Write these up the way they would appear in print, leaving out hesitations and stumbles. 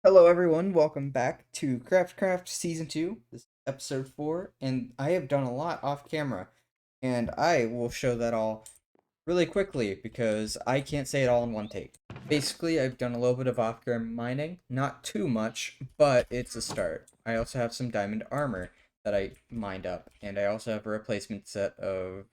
Hello everyone, welcome back to CraftCraft Season 2. This is episode 4, and I have done a lot off camera, and I will show that all really quickly because I can't say it all in one take. Basically, I've done a little bit of off-camera mining, not too much, but it's a start. I also have some diamond armor that I mined up, and I also have a replacement set of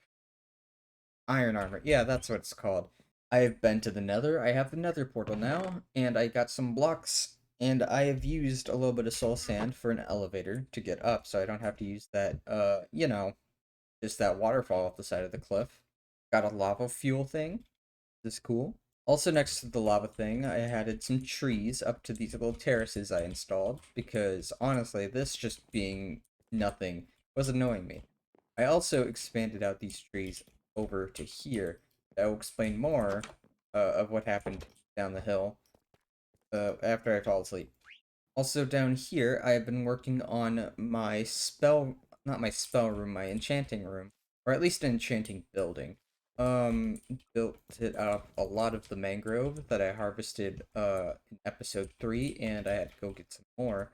iron armor. Yeah, that's what it's called. I've been to the nether. I have the nether portal now, and I got some blocks, and I have used a little bit of soul sand for an elevator to get up, so I don't have to use that, just that waterfall off the side of the cliff. Got a lava fuel thing. This is cool. Also, next to the lava thing, I added some trees up to these little terraces I installed, because honestly, this just being nothing was annoying me. I also expanded out these trees over to here. I will explain more of what happened down the hill after I fall asleep. Also down here, I have been working on my not my spell room, my enchanting room, or at least an enchanting building. Built it out of a lot of the mangrove that I harvested in episode 3, and I had to go get some more.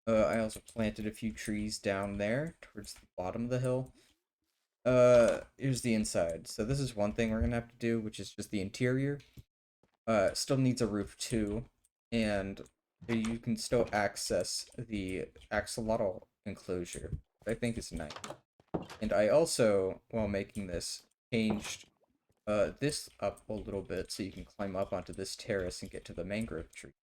I also planted a few trees down there towards the bottom of the hill. Here's the inside. So this is one thing we're gonna have to do, which is just the interior. Still needs a roof too, and you can still access the axolotl enclosure. I think is nice. And I also, while making this, changed this up a little bit so you can climb up onto this terrace and get to the mangrove tree.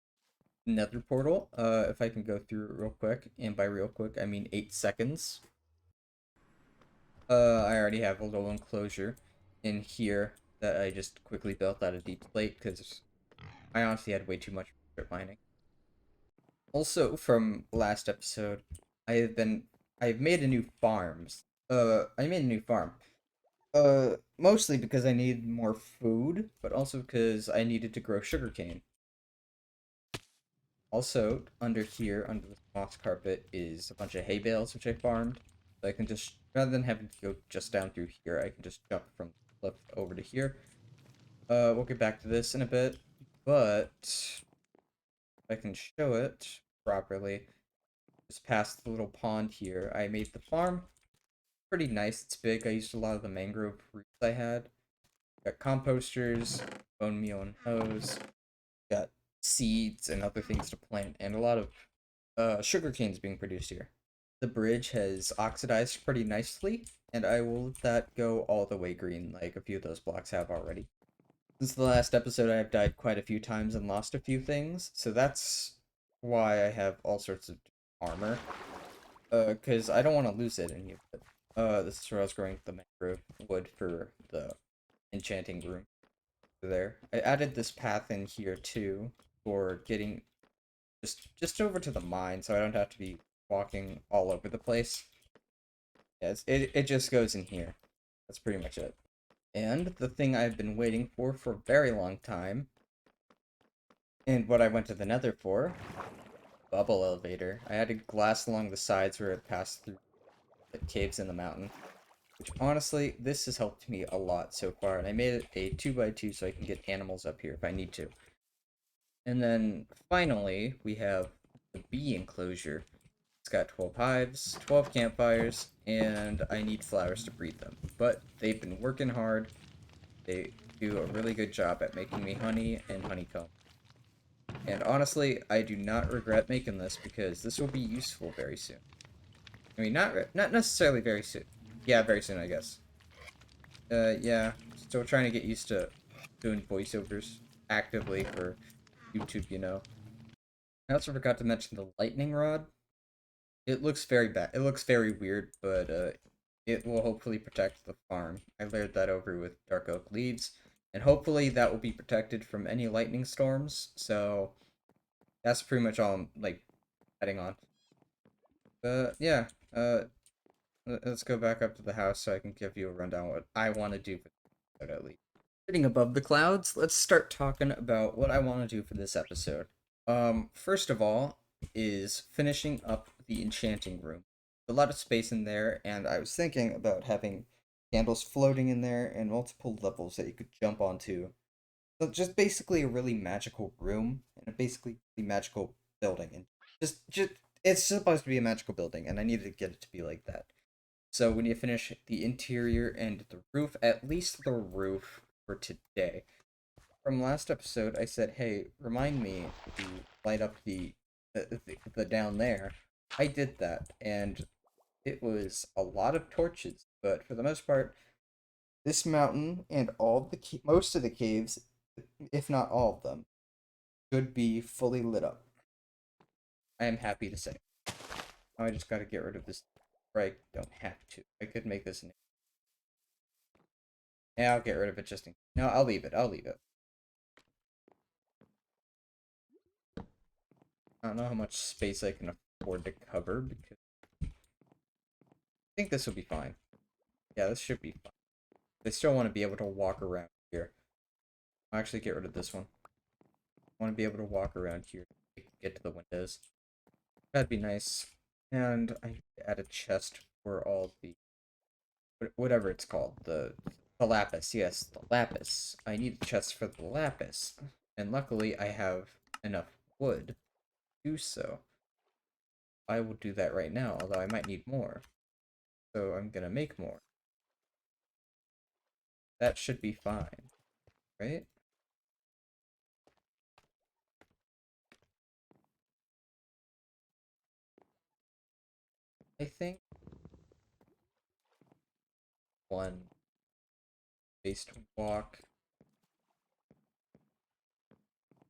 Nether portal, if I can go through it real quick, and by real quick I mean 8 seconds. I already have a little enclosure in here that I just quickly built out of deep slate because I honestly had way too much strip mining. Also, from last episode, I've made a new farms. I made a new farm. Mostly because I needed more food, but also because I needed to grow sugarcane. Also, under here, under the moss carpet, is a bunch of hay bales which I farmed. So I can just, rather than having to go just down through here, I can just jump from the cliff over to here. We'll get back to this in a bit, but if I can show it properly, just past the little pond here, I made the farm. Pretty nice, it's big. I used a lot of the mangrove roots I had. Got composters, bone meal and hose, got seeds and other things to plant, and a lot of sugar canes being produced here. The bridge has oxidized pretty nicely, and I will let that go all the way green, like a few of those blocks have already. Since the last episode, I have died quite a few times and lost a few things, so that's why I have all sorts of armor. Because I don't want to lose it in here. This is where I was growing the mangrove wood for the enchanting room. There. I added this path in here too for getting just over to the mine, so I don't have to be walking all over the place. Yeah, it just goes in here. That's pretty much it. And the thing I've been waiting for a very long time, and what I went to the nether for, bubble elevator. I added glass along the sides where it passed through the caves in the mountain. Which honestly, this has helped me a lot so far, and I made it a 2x2 so I can get animals up here if I need to. And then finally, we have the bee enclosure. It's got 12 hives, 12 campfires, and I need flowers to breed them. But they've been working hard. They do a really good job at making me honey and honeycomb. And honestly, I do not regret making this because this will be useful very soon. I mean, not necessarily very soon. Yeah, very soon, I guess. Yeah, still trying to get used to doing voiceovers actively for YouTube, you know. I also forgot to mention the lightning rod. It looks very bad. It looks very weird, but it will hopefully protect the farm. I layered that over with dark oak leaves, and hopefully that will be protected from any lightning storms. So that's pretty much all I'm like heading on. Yeah. Let's go back up to the house so I can give you a rundown what I want to do for this episode at least. Sitting above the clouds, let's start talking about what I want to do for this episode. First of all, is finishing up the enchanting room. A lot of space in there, and I was thinking about having candles floating in there and multiple levels that you could jump onto. So just basically a really magical room and a basically really magical building, and just it's supposed to be a magical building, and I needed to get it to be like that. So we need to finish the interior and the roof, at least the roof for today. From last episode, I said, "Hey, remind me to light up the down there." I did that, and it was a lot of torches, but for the most part, this mountain and all most of the caves, if not all of them, should be fully lit up. I am happy to say. Now I just gotta get rid of this. Or I don't have to. I could make this an. Yeah, I'll get rid of it just in. No, I'll leave it. I'll leave it. I don't know how much space I can afford to cover because I think this will be fine. Yeah, this should be fine. I still want to be able to walk around here. I'll actually get rid of this one. I want to be able to walk around here, get to the windows. That'd be nice. And I need to add a chest for all the whatever it's called, the lapis. Yes, the lapis. I need a chest for the lapis, and luckily I have enough wood to do so. I will do that right now, although I might need more. So I'm gonna make more. That should be fine, right? I think one based walk.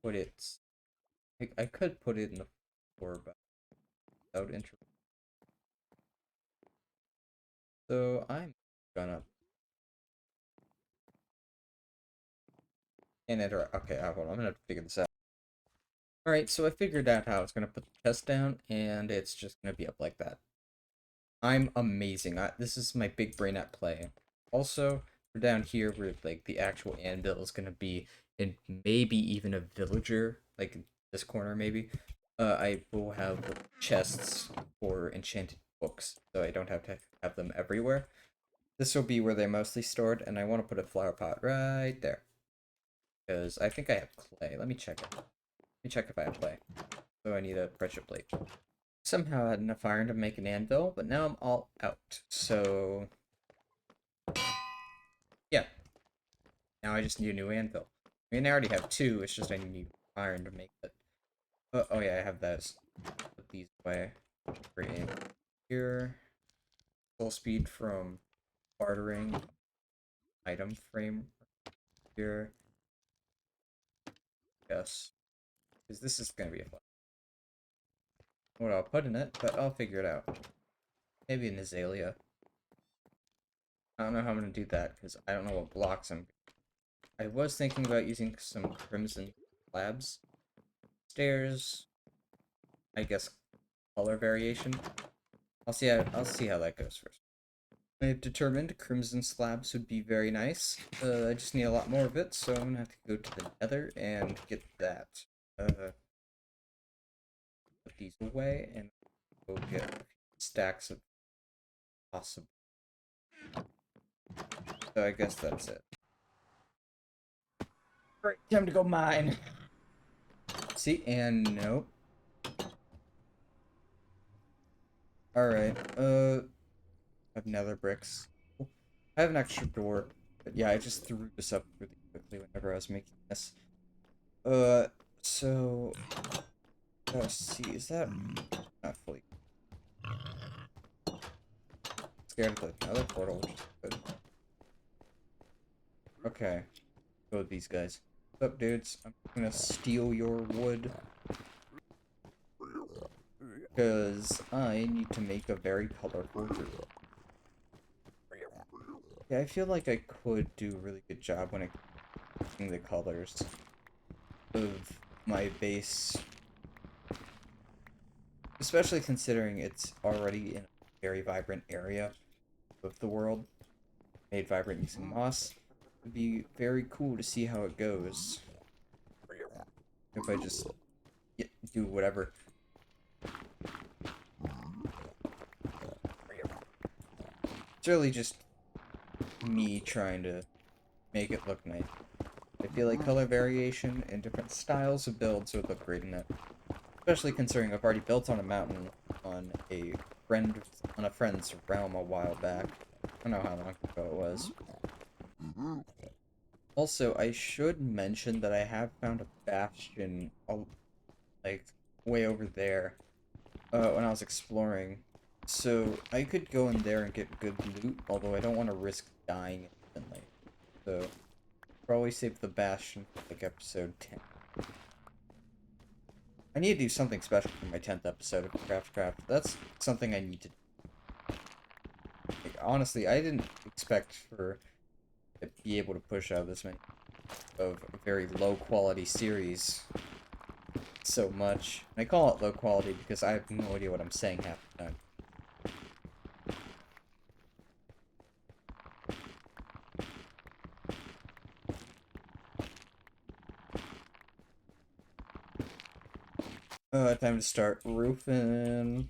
Put it. I could put it in the floor, but without interest. So I'm gonna enter. Okay, hold on. I'm gonna have to figure this out. All right, so I figured out how I was gonna put the chest down, and it's just gonna be up like that. I'm amazing. This is my big brain at play. Also, we're down here where like the actual anvil is gonna be, and maybe even a villager, like this corner maybe. I will have chests for enchanted books, so I don't have to have them everywhere. This will be where they're mostly stored, and I want to put a flower pot right there. Because I think I have clay. Let me check it. Let me check if I have clay. So I need a pressure plate. Somehow I had enough iron to make an anvil, but now I'm all out. So yeah. Now I just need a new anvil. I mean, I already have two, it's just I need iron to make it. Oh yeah, I have those. Put these away. Great. Here. Full speed from bartering. Item frame. Here. Yes. Because this is going to be a fun. What I'll put in it, but I'll figure it out. Maybe an azalea. I don't know how I'm going to do that, because I don't know what blocks I was thinking about using some crimson slabs. Stairs. I guess color variation. I'll see how that goes first. I've determined crimson slabs would be very nice. I just need a lot more of it, so I'm gonna have to go to the nether and get that. Put these away and go get a few stacks of possible. So I guess that's it. Alright, time to go mine. See, and nope. Alright, I have nether bricks. I have an extra door, but yeah, I just threw this up really quickly whenever I was making this. So let's see, is that not fully scared of another portal, which is good. Okay, go with these guys. What's up, dudes? I'm gonna steal your wood because I need to make a very colorful room. Yeah, I feel like I could do a really good job when it comes the colors of my base, especially considering it's already in a very vibrant area of the world, made vibrant using moss. It'd be very cool to see how it goes if I just do whatever. It's really just me trying to make it look nice. I feel like color variation and different styles of builds would look great in it. Especially considering I've already built on a mountain on friend a friend's realm a while back. I don't know how long ago it was. Also, I should mention that I have found a bastion, like way over there, when I was exploring. So I could go in there and get good loot, although I don't want to risk dying instantly. So probably save the bastion for like episode 10. I need to do something special for my 10th episode of CraftCraft. That's something I need to do. Like, honestly, I didn't expect for to be able to push out this many of a very low quality series so much. And I call it low quality because I have no idea what I'm saying half the time. Time to start roofing.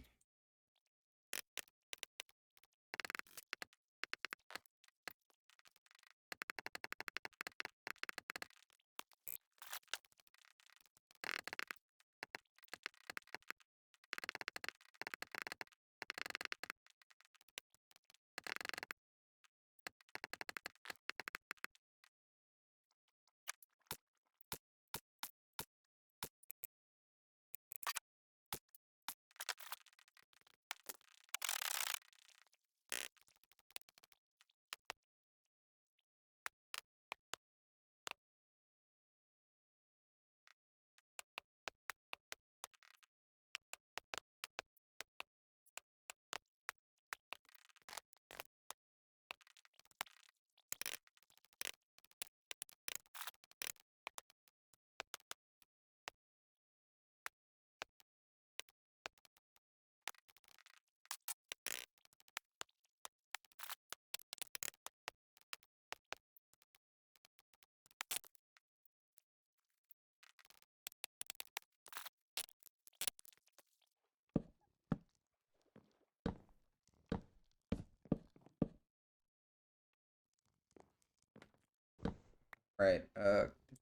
Right.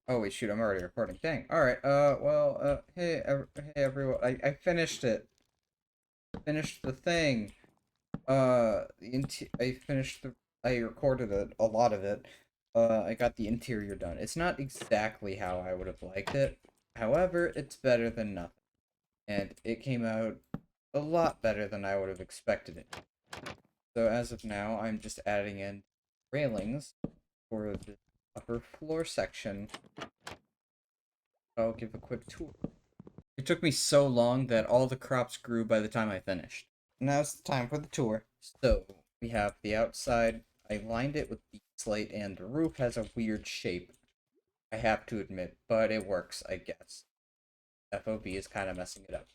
Oh wait, shoot, I'm already recording. Dang. All right. Well. Hey, everyone. I finished it. Finished the thing. I finished the. I recorded a lot of it. I got the interior done. It's not exactly how I would have liked it. However, it's better than nothing, and it came out a lot better than I would have expected it. So as of now, I'm just adding in railings for the upper floor section. I'll give a quick tour. It took me so long that all the crops grew by the time I finished. Now it's time for the tour. So, we have the outside. I lined it with the slate, and the roof has a weird shape, I have to admit, but it works, I guess. FOB is kind of messing it up.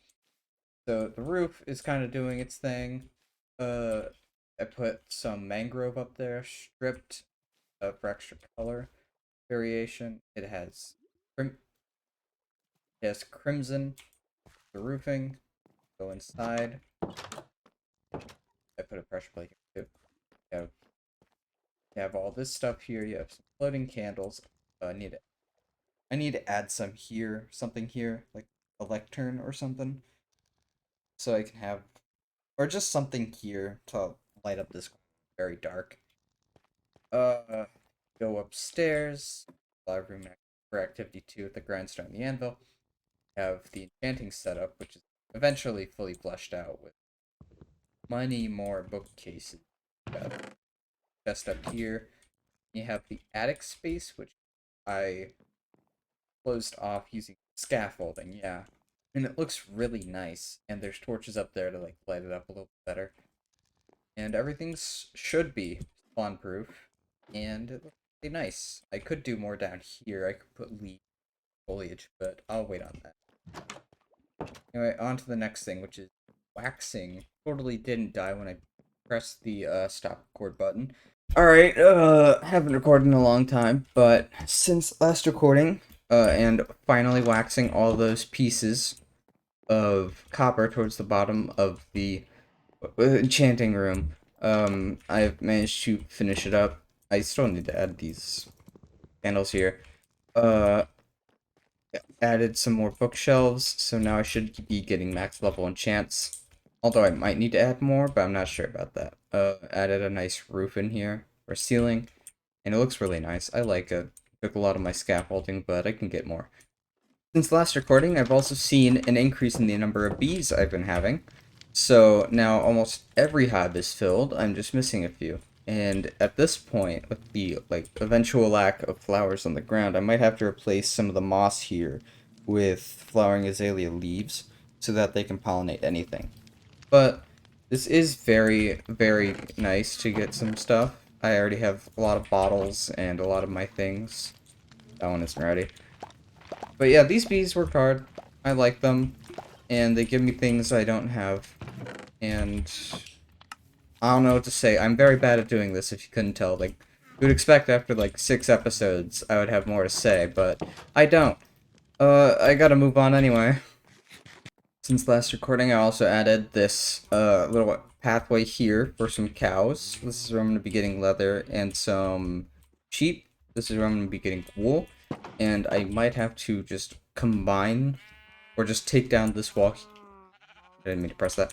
So, the roof is kind of doing its thing. Uh, I put some mangrove up there, stripped, for extra color variation. It has crimson, the roofing. Go inside. I put a pressure plate here too. You have, you have all this stuff here. You have some floating candles. I need to add some here, something here, like a lectern or something, so I can have, or just something here to light up this very dark. Uh, Go upstairs. Live room for activity 2 with the grindstone and the anvil. Have the enchanting setup, which is eventually fully fleshed out with many more bookcases. Chest up here. You have the attic space, which I closed off using scaffolding, yeah. And it looks really nice. And there's torches up there to like light it up a little better. And everything's should be spawn proof. And it looks really nice. I could do more down here. I could put leaf foliage, but I'll wait on that. Anyway, on to the next thing, which is waxing. Totally didn't die when I pressed the stop record button. Alright, haven't recorded in a long time, but since last recording, and finally waxing all those pieces of copper towards the bottom of the enchanting room, I've managed to finish it up. I still need to add these candles here. Uh, added some more bookshelves, so now I should be getting max level enchants. Although I might need to add more, but I'm not sure about that. Added a nice roof in here, or ceiling, and it looks really nice. I like it. Took a lot of my scaffolding, but I can get more. Since last recording, I've also seen an increase in the number of bees I've been having. So now almost every hive is filled. I'm just missing a few. And at this point, with the eventual lack of flowers on the ground, I might have to replace some of the moss here with flowering azalea leaves so that they can pollinate anything. But this is very, very nice to get some stuff. I already have a lot of bottles and a lot of my things. That one isn't ready. But yeah, these bees work hard. I like them. And they give me things I don't have. And I don't know what to say. I'm very bad at doing this, if you couldn't tell. Like, you would expect after, like, 6 episodes, I would have more to say, but I don't. I gotta move on anyway. Since last recording, I also added this, little pathway here for some cows. This is where I'm gonna be getting leather and some sheep. This is where I'm gonna be getting wool. And I might have to just combine, or just take down this wall. I didn't mean to press that.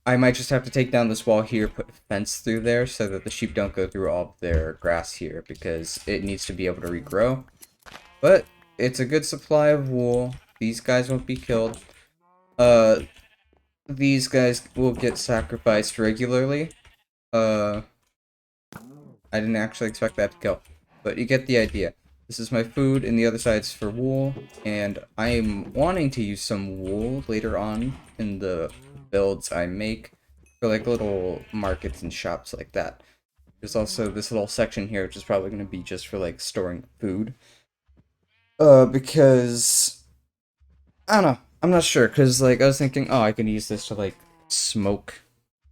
I might just have to take down this wall here, put a fence through there so that the sheep don't go through all of their grass here, because it needs to be able to regrow. But it's a good supply of wool. These guys won't be killed. These guys will get sacrificed regularly. I didn't actually expect that to kill, but you get the idea. This is my food, and the other side's for wool, and I'm wanting to use some wool later on in the builds I make for like little markets and shops like that. There's also this little section here, which is probably going to be just for like storing food. Because I don't know. I'm not sure, because like I was thinking, oh, I can use this to like smoke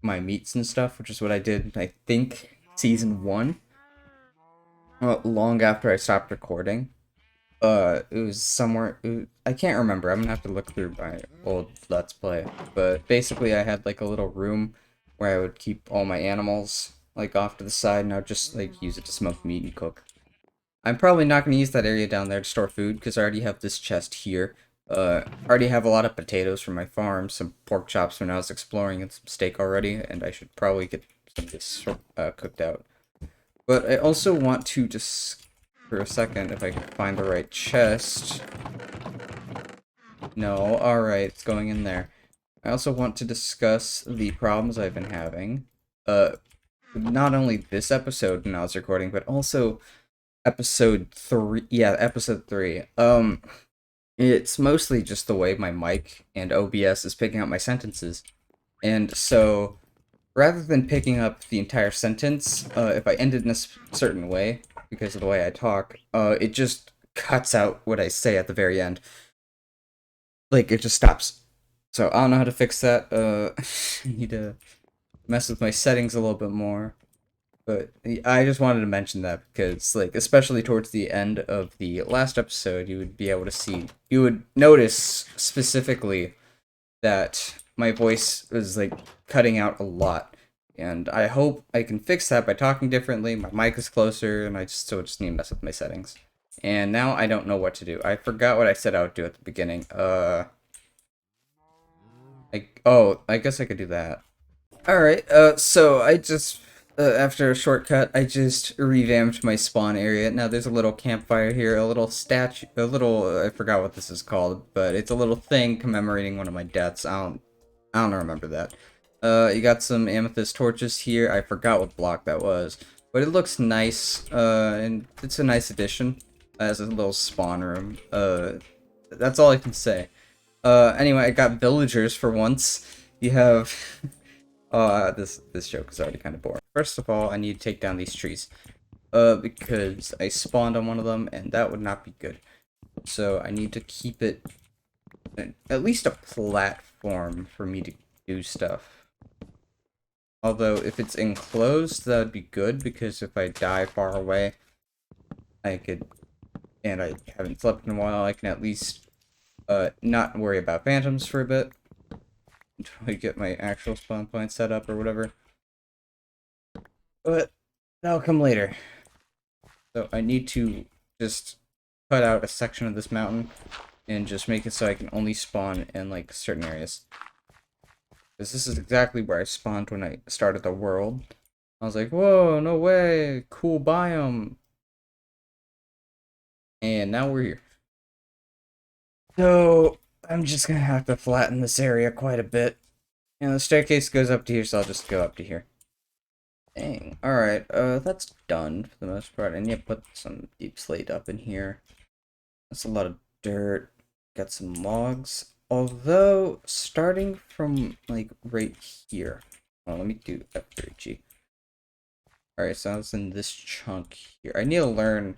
my meats and stuff, which is what I did, I think, season 1. Long after I stopped recording. It was somewhere. I can't remember. I'm gonna have to look through my old Let's Play. But basically, I had like a little room where I would keep all my animals like off to the side, and I would just like use it to smoke meat and cook. I'm probably not gonna use that area down there to store food because I already have this chest here. I already have a lot of potatoes from my farm, some pork chops when I was exploring, and some steak already, and I should probably get some of this cooked out. But I also want to just, for a second, if I can find the right chest. No, alright, it's going in there. I also want to discuss the problems I've been having. Not only this episode when I was recording, but also episode 3. Yeah, episode 3. It's mostly just the way my mic and OBS is picking up my sentences. And so, rather than picking up the entire sentence, if I end it in a certain way, because of the way I talk, it just cuts out what I say at the very end. Like, it just stops. So, I don't know how to fix that. I need to mess with my settings a little bit more. But I just wanted to mention that because, like, especially towards the end of the last episode, you would be able to see, you would notice specifically that my voice was like cutting out a lot, and I hope I can fix that by talking differently. My mic is closer, and I just need to mess with my settings. And now I don't know what to do. I forgot what I said I would do at the beginning. I guess I could do that. Alright, so I just, after a shortcut, I just revamped my spawn area. Now there's a little campfire here, a little statue, I forgot what this is called, but it's a little thing commemorating one of my deaths. I don't remember that. You got some amethyst torches here. I forgot what block that was, but it looks nice, and it's a nice addition as a little spawn room. That's all I can say. Anyway, I got villagers for once. You have... this joke is already kind of boring. First of all, I need to take down these trees. Because I spawned on one of them, and that would not be good. So I need to keep it at least a platform for me to do stuff. Although, if it's enclosed, that would be good, because if I die far away, I could, and I haven't slept in a while, I can at least, not worry about phantoms for a bit. Until I get my actual spawn point set up or whatever. But that'll come later. So I need to just cut out a section of this mountain and just make it so I can only spawn in like certain areas. Because this is exactly where I spawned when I started the world. I was like, whoa, no way, cool biome. And now we're here. So, I'm just gonna have to flatten this area quite a bit. And the staircase goes up to here, so I'll just go up to here. Dang. Alright, that's done for the most part. And yeah, put some deep slate up in here. That's a lot of dirt. Got some logs. Although, starting from, like, right here. Oh, let me do F3G. Alright, so I was in this chunk here. I need to learn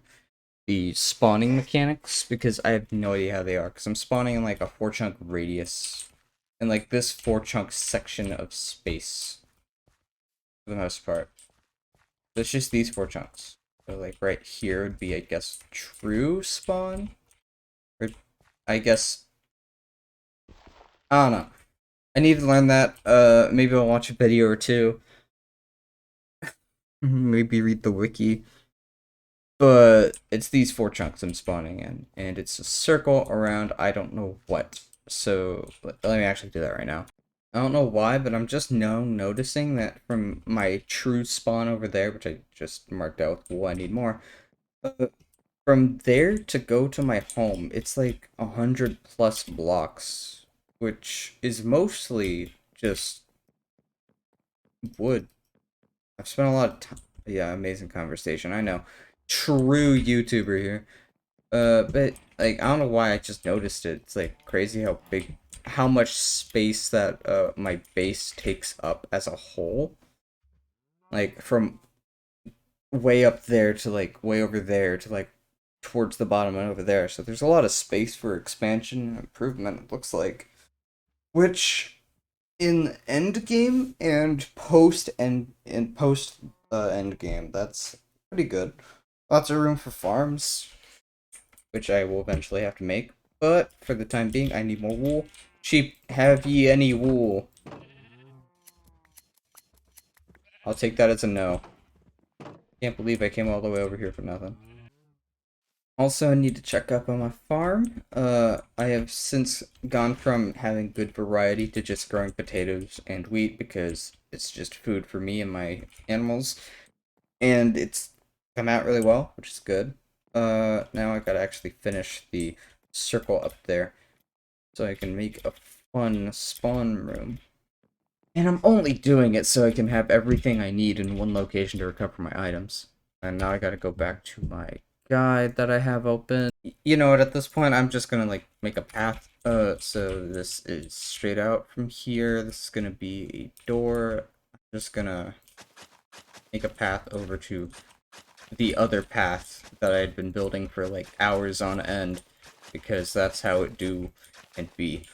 the spawning mechanics because I have no idea how they are. Because I'm spawning in, like, a 4-chunk radius. And, like, this 4-chunk section of space. For the most part. So it's just these 4 chunks. So, like, right here would be, I guess, true spawn? Or, I guess... I don't know. I need to learn that. Maybe I'll watch a video or two. Maybe read the wiki. But it's these 4 chunks I'm spawning in. And it's a circle around I don't know what. So, let me actually do that right now. I don't know why, but I'm just now noticing that from my true spawn over there, which I just marked out with I need more, from there to go to my home, it's like 100+ blocks, which is mostly just wood. I've spent a lot of time. Yeah, amazing conversation. I know. True YouTuber here. But like I don't know why I just noticed it. It's like crazy how much space that my base takes up as a whole. Like from way up there to like way over there to like towards the bottom and over there. So there's a lot of space for expansion and improvement, it looks like. Which in end game and post end game, that's pretty good. Lots of room for farms, which I will eventually have to make. But for the time being, I need more wool. Sheep, have ye any wool? I'll take that as a no. Can't believe I came all the way over here for nothing. Also, I need to check up on my farm. I have since gone from having good variety to just growing potatoes and wheat because it's just food for me and my animals. And it's come out really well, which is good. Now I gotta actually finish the circle up there so I can make a fun spawn room. And I'm only doing it so I can have everything I need in one location to recover my items. And now I gotta go back to my guide that I have open. You know what, at this point I'm just gonna like make a path. So this is straight out from here. This is gonna be a door. I'm just gonna make a path over to the other path that I had been building for like hours on end. Because that's how it do and be.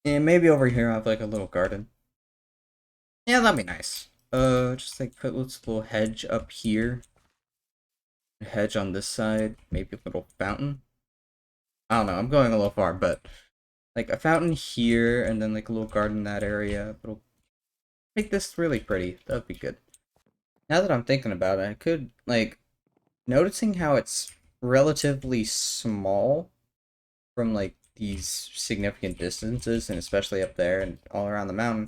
And maybe over here I have like a little garden. Yeah, that'd be nice. Just like put this little hedge up here. A hedge on this side. Maybe a little fountain. I don't know, I'm going a little far, but like a fountain here, and then like a little garden in that area. It'll make this really pretty. That'd be good. Now that I'm thinking about it, I could, like, noticing how it's relatively small from like these significant distances, and especially up there and all around the mountain.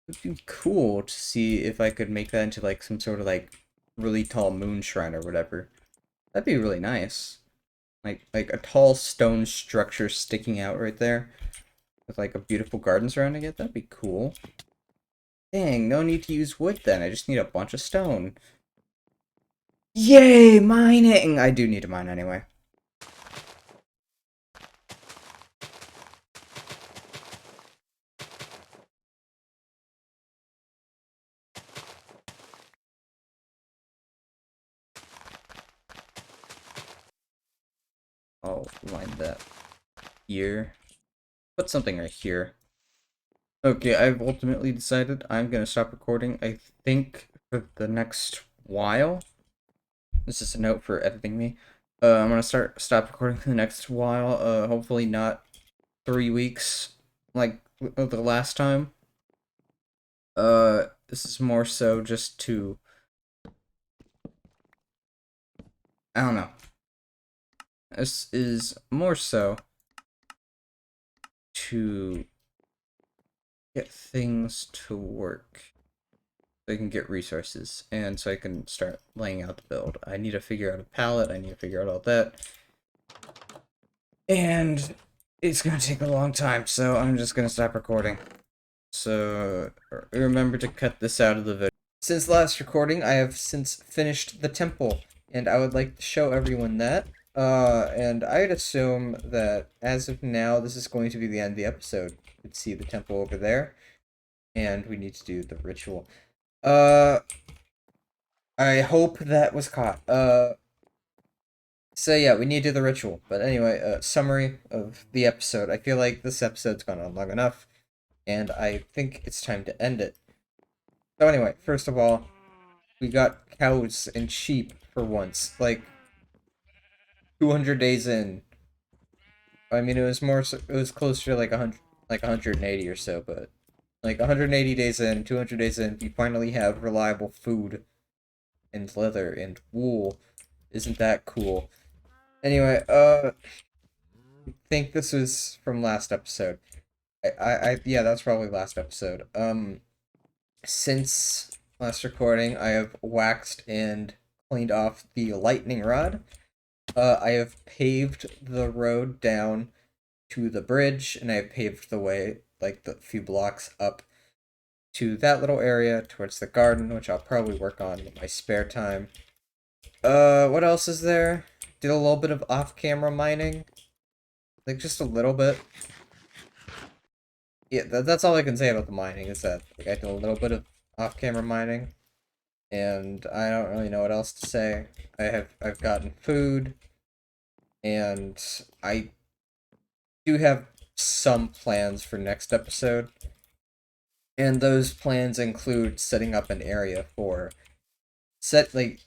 It would be cool to see if I could make that into like some sort of like really tall moon shrine or whatever. That'd be really nice. Like a tall stone structure sticking out right there with like a beautiful garden surrounding it. That'd be cool. Dang, no need to use wood then. I just need a bunch of stone. Yay, mining! I do need to mine anyway. I'll line that here. Put something right here. Okay, I've ultimately decided I'm gonna stop recording, I think, for the next while. This is a note for editing me. I'm gonna stop recording for the next while. Hopefully not 3 weeks like the last time. This is more so just to, I don't know. This is more so to get things to work. So I can get resources, and so I can start laying out the build. I need to figure out a palette, I need to figure out all that. And it's gonna take a long time, so I'm just gonna stop recording. So remember to cut this out of the video. Since last recording, I have since finished the temple, and I would like to show everyone that. And I'd assume that as of now, this is going to be the end of the episode. You can see the temple over there, and we need to do the ritual. I hope that was caught. So yeah, we need to do the ritual. But anyway, summary of the episode. I feel like this episode's gone on long enough, and I think it's time to end it. So anyway, first of all, we got cows and sheep for once. Like 200 days in. I mean, it was closer to like 100, like 180 or so, but like 180 days in, 200 days in, we finally have reliable food and leather and wool. Isn't that cool? Anyway, I think this was from last episode. Yeah, that's probably last episode. Since last recording, I have waxed and cleaned off the lightning rod. I have paved the road down to the bridge, and I have paved the way, like, the few blocks up to that little area towards the garden, which I'll probably work on in my spare time. What else is there? Did a little bit of off-camera mining. Like, just a little bit. Yeah, that's all I can say about the mining, is that like, I did a little bit of off-camera mining. And I don't really know what else to say. I've gotten food, and I do have some plans for next episode. And those plans include setting up an area for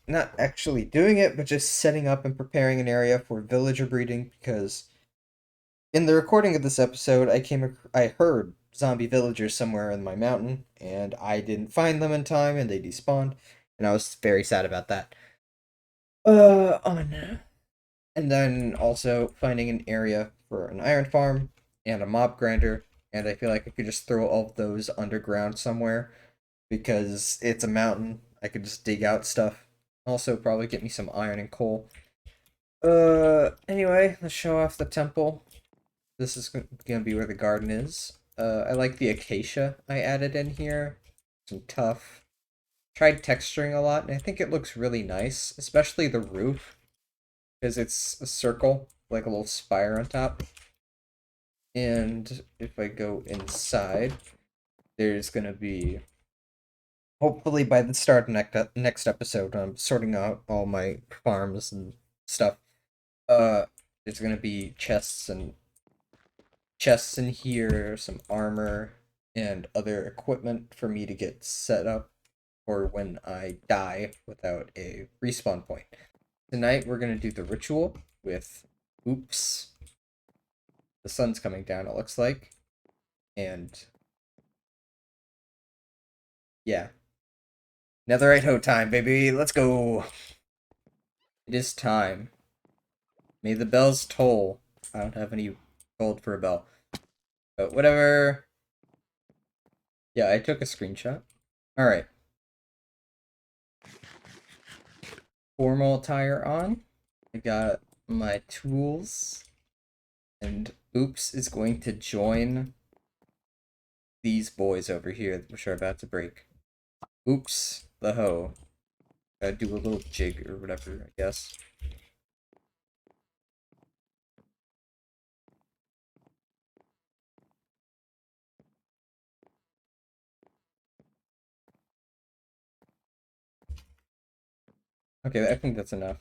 not actually doing it, but just setting up and preparing an area for villager breeding, because in the recording of this episode, I heard zombie villagers somewhere in my mountain, and I didn't find them in time, and they despawned, and I was very sad about that. Oh no. And then also finding an area for an iron farm and a mob grinder, and I feel like I could just throw all of those underground somewhere because it's a mountain. I could just dig out stuff. Also, probably get me some iron and coal. Anyway, let's show off the temple. This is gonna be where the garden is. I like the acacia I added in here. Some tough. Tried texturing a lot, and I think it looks really nice, especially the roof, because it's a circle, like a little spire on top. And if I go inside, there's gonna be, hopefully by the start of next episode, I'm sorting out all my farms and stuff. There's gonna be chests in here, some armor, and other equipment for me to get set up for when I die without a respawn point. Tonight we're gonna do the ritual with Oops. The sun's coming down, it looks like. And yeah. Netherite hoe time, baby. Let's go. It is time. May the bells toll. I don't have any gold for a bell. But whatever. Yeah, I took a screenshot. Alright. Formal attire on. I got my tools. And Oops is going to join these boys over here, which are about to break. Oops, the hoe. Gotta do a little jig or whatever, I guess. Okay, I think that's enough.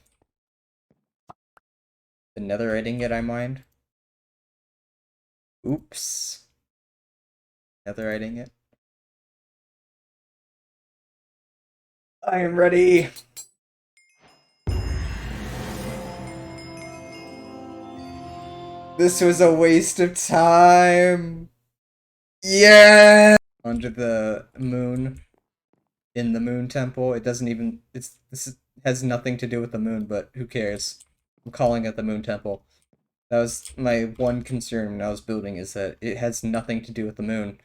The netherite it I mined. Oops. Netherite it. I am ready! This was a waste of time! Yeah! Under the moon. In the moon temple. It doesn't even... This has nothing to do with the moon, but who cares? I'm calling it the Moon Temple. That was my one concern when I was building, is that it has nothing to do with the moon.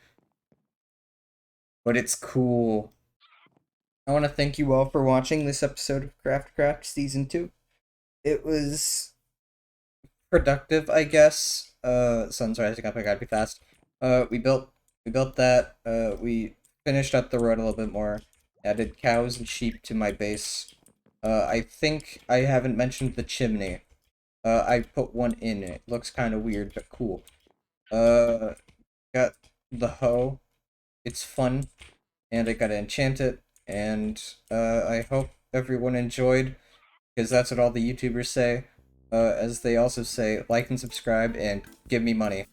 But it's cool. I want to thank you all for watching this episode of CraftCraft Season 2. It was productive, I guess. Sun's rising up, I gotta be fast. We built that. We finished up the road a little bit more. Added cows and sheep to my base. I think I haven't mentioned the chimney. I put one in. It looks kind of weird, but cool. Uh, got the hoe. It's fun, and I gotta enchant it. And I hope everyone enjoyed, because that's what all the YouTubers say. As they also say, like and subscribe and give me money.